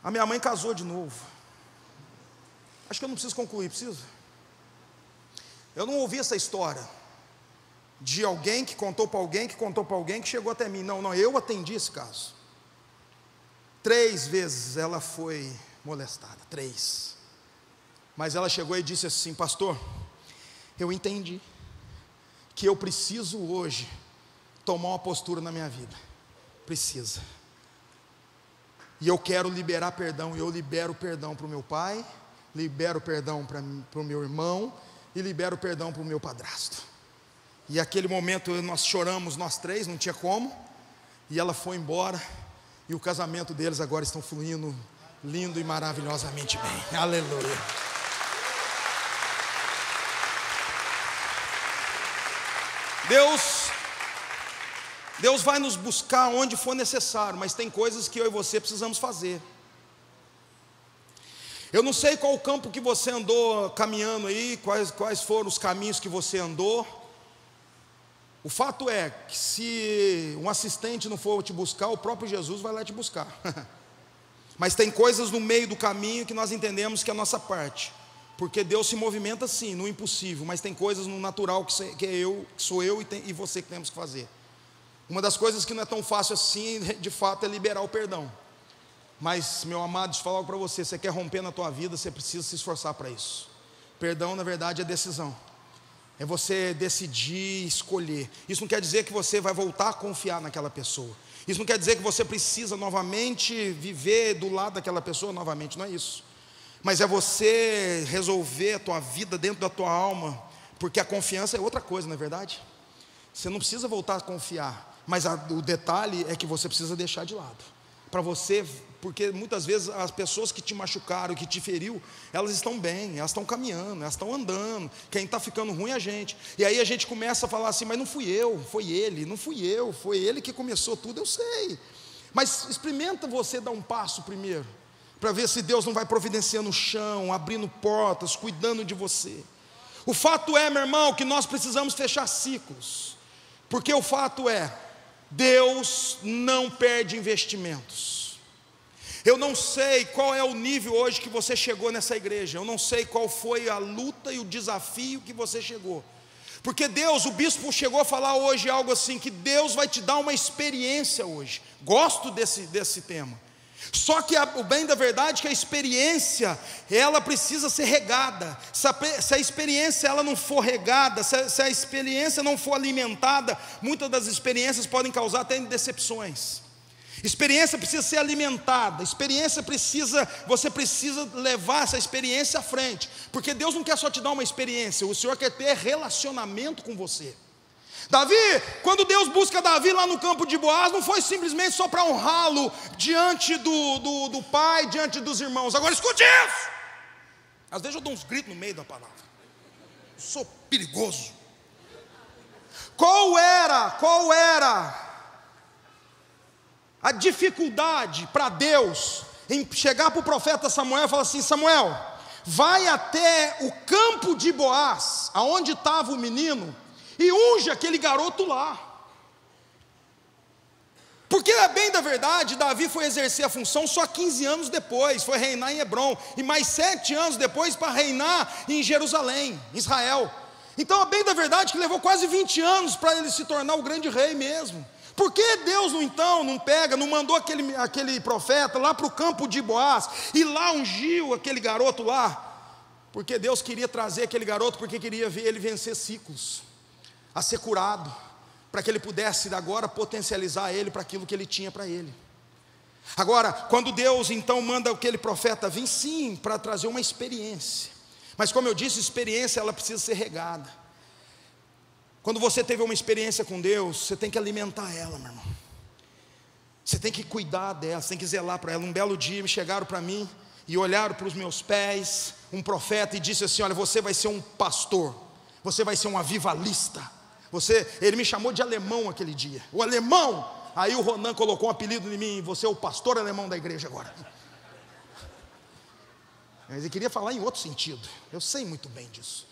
A minha mãe casou de novo. Acho que eu não preciso concluir, preciso? Eu não ouvi essa história de alguém que contou para alguém, que chegou até mim. Não, eu atendi esse caso. 3 vezes ela foi molestada, 3. Mas ela chegou e disse assim: pastor, eu entendi que eu preciso hoje tomar uma postura na minha vida. Precisa. E eu quero liberar perdão, e eu libero perdão para o meu pai, libero perdão para o meu irmão, e libero perdão para o meu padrasto. E aquele momento nós choramos, nós 3, não tinha como, e ela foi embora, e o casamento deles agora estão fluindo lindo e maravilhosamente bem. Aleluia. Deus vai nos buscar onde for necessário, mas tem coisas que eu e você precisamos fazer. Eu não sei qual o campo que você andou caminhando aí, quais foram os caminhos que você andou. O fato é que se um assistente não for te buscar, o próprio Jesus vai lá te buscar. Mas tem coisas no meio do caminho que nós entendemos que é a nossa parte, porque Deus se movimenta sim, no impossível, mas tem coisas no natural que sou eu e você que temos que fazer. Uma das coisas que não é tão fácil assim, de fato, é liberar o perdão. Mas, meu amado, deixa eu falar algo para você: você quer romper na tua vida, você precisa se esforçar para isso. Perdão, na verdade, é decisão. É você decidir escolher. Isso não quer dizer que você vai voltar a confiar naquela pessoa. Isso não quer dizer que você precisa novamente viver do lado daquela pessoa novamente, não é isso. Mas é você resolver a tua vida dentro da tua alma, porque a confiança é outra coisa, não é verdade? Você não precisa voltar a confiar, mas o detalhe é que você precisa deixar de lado. Para você, porque muitas vezes as pessoas que te machucaram, que te feriu, elas estão bem, elas estão caminhando, elas estão andando. Quem está ficando ruim é a gente. E aí a gente começa a falar assim, mas não fui eu, foi ele. Não fui eu, foi ele que começou tudo, eu sei. Mas experimenta você dar um passo primeiro, para ver se Deus não vai providenciando o chão, abrindo portas, cuidando de você. O fato é, meu irmão, que nós precisamos fechar ciclos. Porque o fato é, Deus não perde investimentos. Eu não sei qual é o nível hoje que você chegou nessa igreja. Eu não sei qual foi a luta e o desafio que você chegou. Porque Deus, o bispo chegou a falar hoje algo assim, que Deus vai te dar uma experiência hoje. Gosto desse tema. Só que o bem da verdade é que a experiência, ela precisa ser regada. Se a experiência ela não for regada, se a experiência não for alimentada, muitas das experiências podem causar até decepções. Experiência precisa ser alimentada, você precisa levar essa experiência à frente, porque Deus não quer só te dar uma experiência, o Senhor quer ter relacionamento com você. Davi, quando Deus busca Davi lá no campo de Boaz, não foi simplesmente só para honrá-lo diante do pai, diante dos irmãos. Agora escute isso. Às vezes eu dou uns gritos no meio da palavra. Eu sou perigoso. Qual era a dificuldade para Deus em chegar para o profeta Samuel e falar assim: Samuel, vai até o campo de Boaz, aonde estava o menino, e unge aquele garoto lá. Porque é bem da verdade, Davi foi exercer a função só 15 anos depois, foi reinar em Hebrom, e mais 7 anos depois para reinar em Jerusalém, Israel. Então é bem da verdade que levou quase 20 anos para ele se tornar o grande rei mesmo. Por que Deus não mandou aquele profeta lá para o campo de Boaz, e lá ungiu aquele garoto lá? Porque Deus queria trazer aquele garoto, porque queria ver ele vencer ciclos, a ser curado, para que ele pudesse agora potencializar ele para aquilo que ele tinha para ele. Agora, quando Deus então manda aquele profeta vir, sim, para trazer uma experiência, mas como eu disse, experiência ela precisa ser regada. Quando você teve uma experiência com Deus, você tem que alimentar ela, meu irmão. Você tem que cuidar dela, você tem que zelar para ela. Um belo dia chegaram para mim e olharam para os meus pés, um profeta, e disse assim: olha, você vai ser um pastor, você vai ser um avivalista. Ele me chamou de alemão aquele dia, o alemão. Aí o Ronan colocou um apelido em mim: você é o pastor alemão da igreja agora. Mas ele queria falar em outro sentido, eu sei muito bem disso.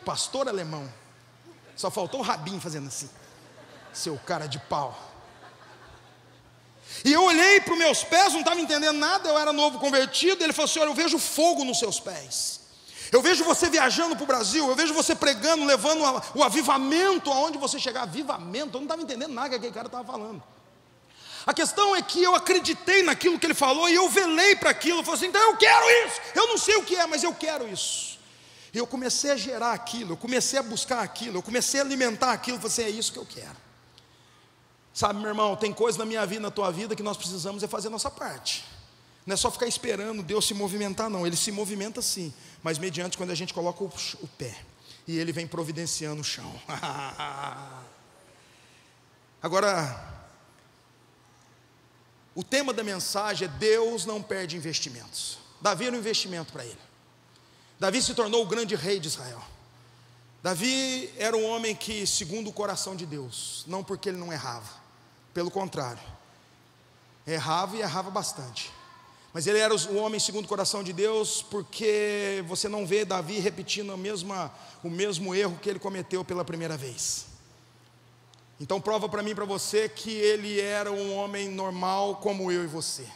Pastor alemão. Só faltou o rabinho fazendo assim, seu cara de pau. E eu olhei para os meus pés, não estava entendendo nada, eu era novo convertido. Ele falou assim: olha, eu vejo fogo nos seus pés, eu vejo você viajando para o Brasil, eu vejo você pregando, levando o avivamento aonde você chegar. Avivamento, eu não estava entendendo nada que aquele cara estava falando. A questão é que eu acreditei naquilo que ele falou, e eu velei para aquilo. Eu falei assim: então eu quero isso, eu não sei o que é, mas eu quero isso. E eu comecei a gerar aquilo, eu comecei a buscar aquilo, eu comecei a alimentar aquilo. Eu falei assim: é isso que eu quero. Sabe, meu irmão, tem coisa na minha vida, na tua vida, que nós precisamos é fazer a nossa parte. Não é só ficar esperando Deus se movimentar, não. Ele se movimenta sim, mas mediante quando a gente coloca o pé, e Ele vem providenciando o chão. Agora, o tema da mensagem é: Deus não perde investimentos. Davi era um investimento para ele. Davi se tornou o grande rei de Israel. Davi era um homem que, segundo o coração de Deus, não porque ele não errava, pelo contrário, errava e errava bastante, mas ele era o homem segundo o coração de Deus, porque você não vê Davi repetindo o mesmo erro que ele cometeu pela primeira vez. Então prova para mim e para você que ele era um homem normal como eu e você.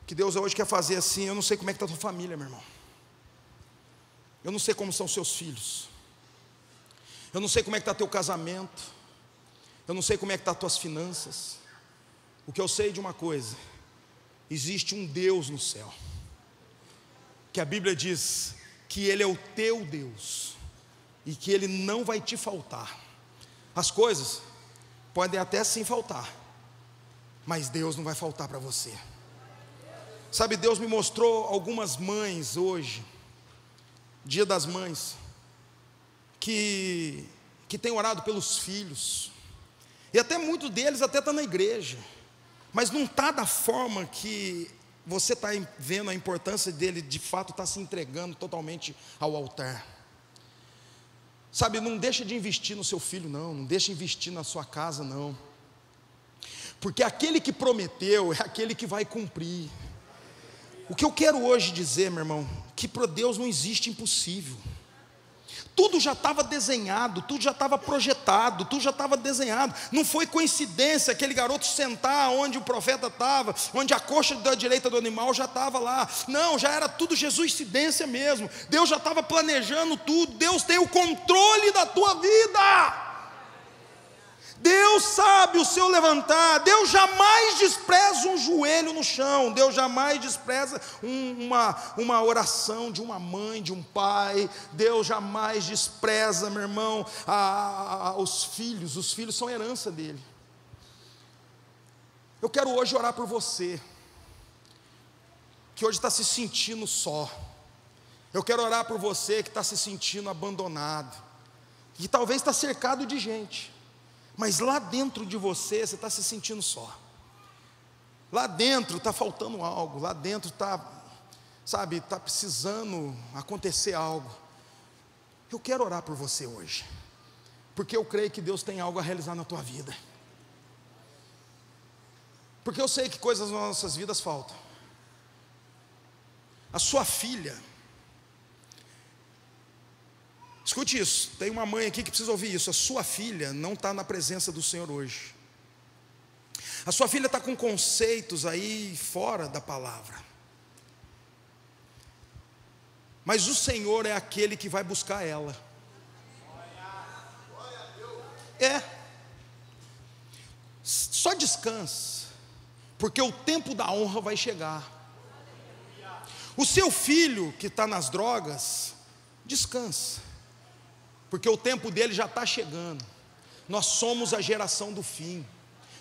Que Deus hoje quer fazer assim. Eu não sei como é que está a tua família, meu irmão. Eu não sei como são seus filhos. Eu não sei como é que está teu casamento. Eu não sei como é que estão as tuas finanças. O que eu sei de uma coisa: existe um Deus no céu, que a Bíblia diz que Ele é o teu Deus e que Ele não vai te faltar. As coisas podem até sim faltar, mas Deus não vai faltar para você. Sabe, Deus me mostrou algumas mães hoje, Dia das Mães, que têm orado pelos filhos, e até muitos deles até estão na igreja, mas não está da forma que você está vendo a importância dele, de fato está se entregando totalmente ao altar. Sabe, não deixa de investir no seu filho não deixa de investir na sua casa não, porque aquele que prometeu é aquele que vai cumprir. O que eu quero hoje dizer, meu irmão, que para Deus não existe impossível. Tudo já estava desenhado, tudo já estava projetado, tudo já estava desenhado. Não foi coincidência aquele garoto sentar onde o profeta estava, onde a coxa da direita do animal já estava lá. Não, já era tudo Jesuicidência mesmo. Deus já estava planejando tudo. Deus tem o controle da tua vida. Deus sabe o seu levantar. Deus jamais despreza um joelho no chão. Deus jamais despreza uma oração de uma mãe, de um pai. Deus jamais despreza, meu irmão, os filhos. Os filhos são herança dele. Eu quero hoje orar por você que hoje está se sentindo só. Eu quero orar por você que está se sentindo abandonado, que talvez está cercado de gente, mas lá dentro de você está se sentindo só. Lá dentro está faltando algo. Lá dentro está precisando acontecer algo. Eu quero orar por você hoje, porque eu creio que Deus tem algo a realizar na tua vida. Porque eu sei que coisas nas nossas vidas faltam. A sua filha, escute isso, tem uma mãe aqui que precisa ouvir isso. A sua filha não está na presença do Senhor hoje. A sua filha está com conceitos aí fora da palavra, mas o Senhor é aquele que vai buscar ela. Só descanse, porque o tempo da honra vai chegar. O seu filho que está nas drogas, descanse, porque o tempo dele já está chegando. Nós somos a geração do fim.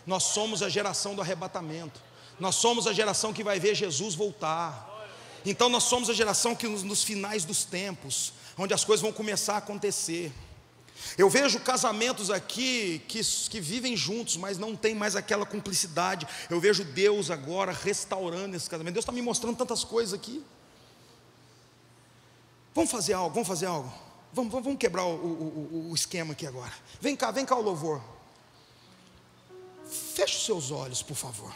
Nós somos a geração do arrebatamento. Nós somos a geração que vai ver Jesus voltar. Então nós somos a geração que nos finais dos tempos, onde as coisas vão começar a acontecer. Eu vejo casamentos aqui que vivem juntos, mas não tem mais aquela cumplicidade. Eu vejo Deus agora restaurando esse casamento. Deus está me mostrando tantas coisas aqui. Vamos fazer algo. Vamos quebrar o esquema aqui agora. Vem cá o louvor. Feche os seus olhos, por favor.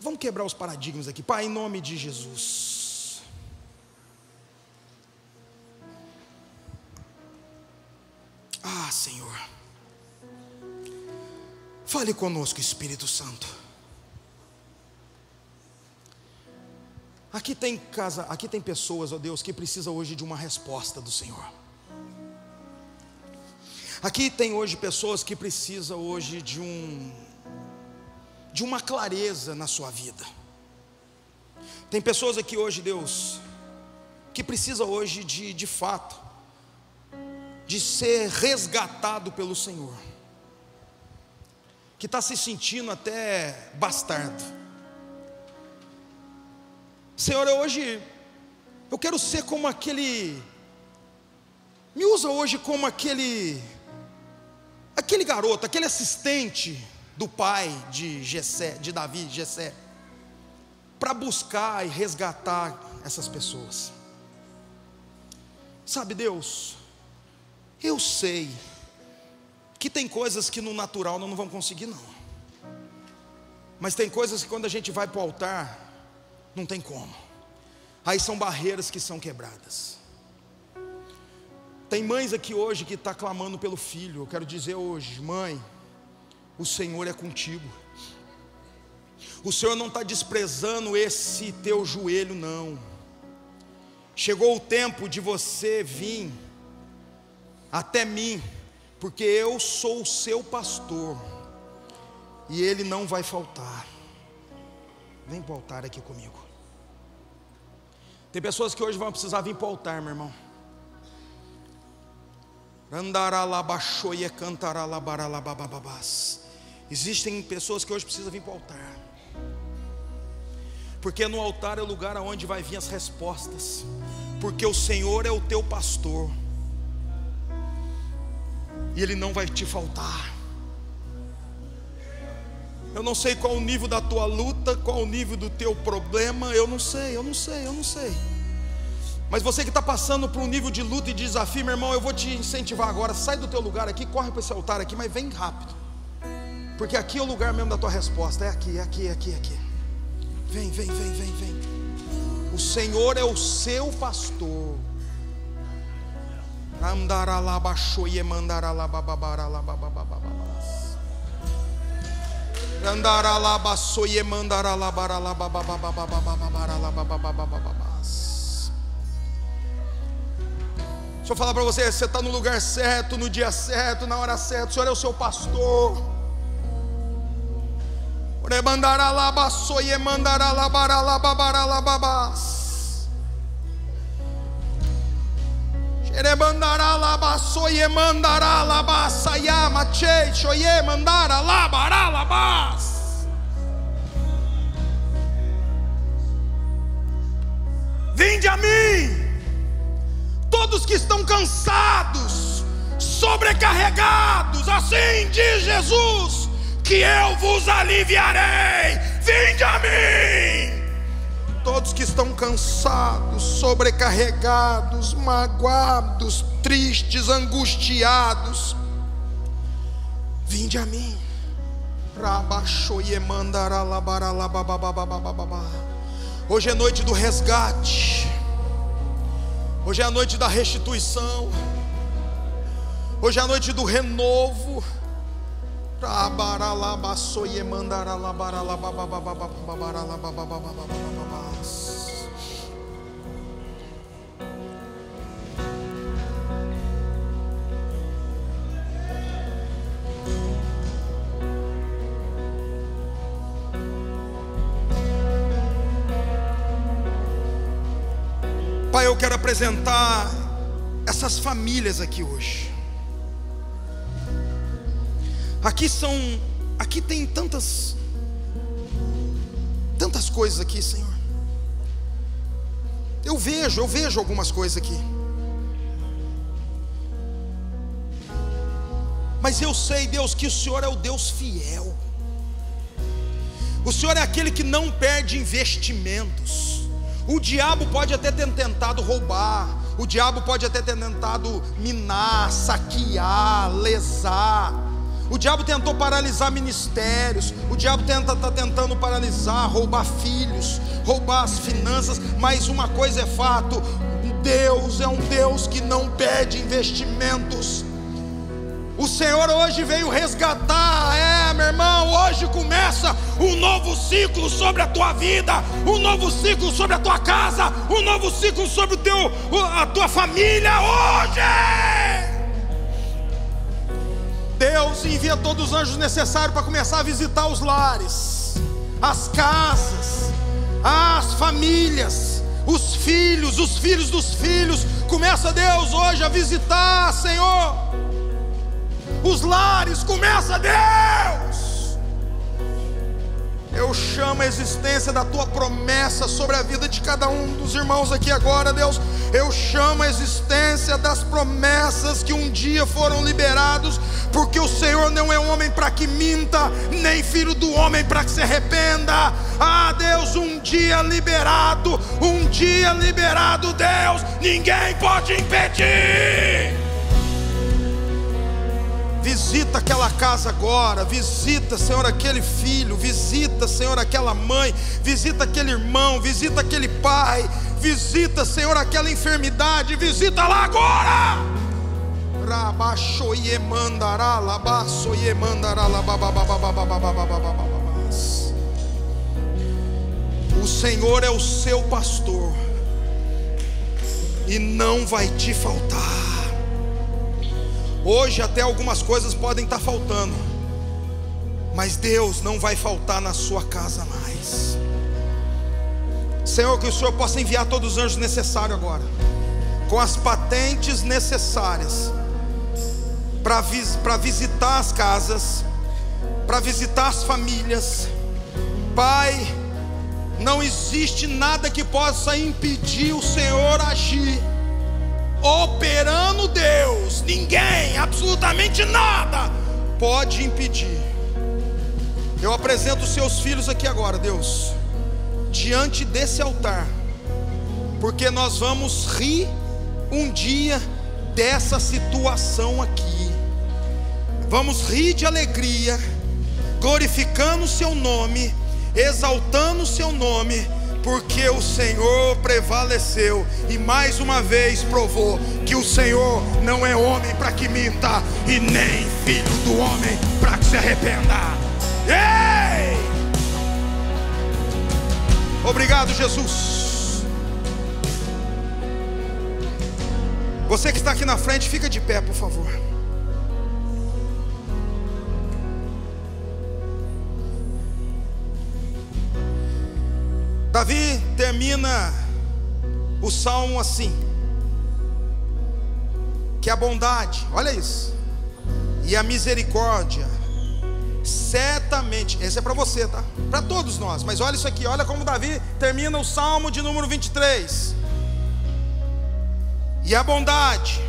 Vamos quebrar os paradigmas aqui. Pai, em nome de Jesus. Senhor, fale conosco, Espírito Santo. Aqui tem pessoas, ó Deus, que precisam hoje de uma resposta do Senhor. Aqui tem hoje pessoas que precisam hoje de uma clareza na sua vida. Tem pessoas aqui hoje, Deus, que precisam hoje de fato, de ser resgatado pelo Senhor, que está se sentindo até bastardo. Senhor, hoje eu quero ser como aquele, me usa hoje como aquele garoto, aquele assistente do pai de Davi, Jessé, para buscar e resgatar essas pessoas. Sabe, Deus, eu sei que tem coisas que no natural nós não vamos conseguir não, mas tem coisas que quando a gente vai para o altar, não tem como. Aí são barreiras que são quebradas. Tem mães aqui hoje que estão clamando pelo filho. Eu quero dizer hoje, mãe, o Senhor é contigo. O Senhor não está desprezando esse teu joelho não. Chegou o tempo de você vir até mim, porque eu sou o seu pastor, e Ele não vai faltar. Vem para o altar aqui comigo. Tem pessoas que hoje vão precisar vir para o altar, meu irmão. Existem pessoas que hoje precisam vir para o altar, porque no altar é o lugar onde vai vir as respostas, porque o Senhor é o teu pastor, e Ele não vai te faltar. Eu não sei qual o nível da tua luta, qual o nível do teu problema, eu não sei. Mas você que está passando por um nível de luta e de desafio, meu irmão, eu vou te incentivar agora. Sai do teu lugar aqui, corre para esse altar aqui, mas vem rápido, porque aqui é o lugar mesmo da tua resposta. É aqui. Vem. O Senhor é o seu pastor. Deixa eu falar para você, você está no lugar certo, no dia certo, na hora certa. O Senhor é o seu pastor. Vinde a mim, todos que estão cansados, sobrecarregados, assim diz Jesus, que eu vos aliviarei. Vinde a mim, todos que estão cansados, sobrecarregados, magoados, tristes, angustiados, vinde a mim. Hoje é noite do resgate, hoje é a noite da restituição, hoje é a noite do renovo. Pai, eu quero apresentar essas famílias aqui hoje. Aqui tem tantas coisas aqui, Senhor. Eu vejo algumas coisas aqui. Mas eu sei, Deus, que o Senhor é o Deus fiel. O Senhor é aquele que não perde investimentos. O diabo pode até ter tentado roubar, o diabo pode até ter tentado minar, saquear, lesar. O diabo tentou paralisar ministérios, o diabo está tentando paralisar, roubar filhos, roubar as finanças. Mas uma coisa é fato: Deus é um Deus que não perde investimentos. O Senhor hoje veio resgatar, meu irmão, hoje começa um novo ciclo sobre a tua vida, um novo ciclo sobre a tua casa, um novo ciclo sobre a tua família hoje. Deus envia todos os anjos necessários para começar a visitar os lares, as casas, as famílias, os filhos dos filhos. Começa, Deus, hoje a visitar, Senhor, os lares. Começa, Deus. Eu chamo a existência da tua promessa sobre a vida de cada um dos irmãos aqui agora, Deus. Eu chamo a existência das promessas que um dia foram liberados, porque o Senhor não é homem para que minta, nem filho do homem para que se arrependa. Ah, Deus, um dia liberado, Deus, ninguém pode impedir. Visita aquela casa agora, visita, Senhor, aquele filho, visita, Senhor, aquela mãe, visita aquele irmão, visita aquele pai, visita, Senhor, aquela enfermidade, visita lá agora. O Senhor é o seu pastor e não vai te faltar. Hoje até algumas coisas podem estar faltando, mas Deus não vai faltar na sua casa mais. Senhor, que o Senhor possa enviar todos os anjos necessários agora, com as patentes necessárias, para visitar as casas, para visitar as famílias. Pai, não existe nada que possa impedir o Senhor agir. Operando Deus, ninguém, absolutamente nada pode impedir. Eu apresento os seus filhos aqui agora, Deus, diante desse altar, porque nós vamos rir um dia dessa situação aqui. Vamos rir de alegria, glorificando o seu nome, exaltando o seu nome, porque o Senhor prevaleceu e mais uma vez provou que o Senhor não é homem para que minta, e nem filho do homem para que se arrependa. Ei! Obrigado, Jesus. Você que está aqui na frente, fica de pé, por favor. Davi termina o salmo assim: que a bondade, olha isso, e a misericórdia certamente, esse é para você, tá? Para todos nós, mas olha isso aqui, olha como Davi termina o salmo de número 23. E a bondade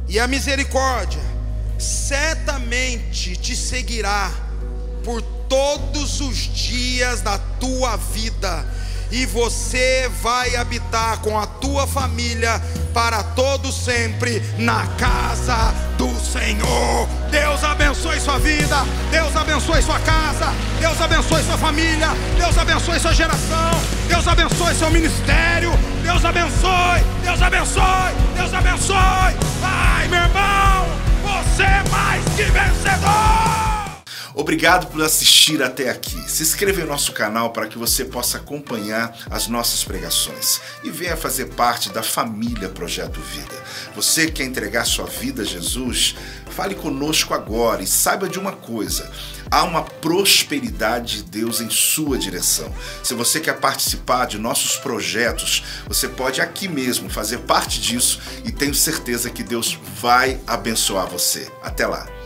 e a misericórdia certamente te seguirá por todos os dias da tua vida, e você vai habitar com a tua família para todo sempre na casa do Senhor. Deus abençoe sua vida, Deus abençoe sua casa, Deus abençoe sua família, Deus abençoe sua geração, Deus abençoe seu ministério, Deus abençoe, Deus abençoe, Deus abençoe. Ai, meu irmão, você é mais que vencedor. Obrigado por assistir até aqui. Se inscreva em nosso canal para que você possa acompanhar as nossas pregações e venha fazer parte da família Projeto Vida. Você quer entregar sua vida a Jesus? Fale conosco agora e saiba de uma coisa: há uma prosperidade de Deus em sua direção. Se você quer participar de nossos projetos, você pode aqui mesmo fazer parte disso e tenho certeza que Deus vai abençoar você. Até lá!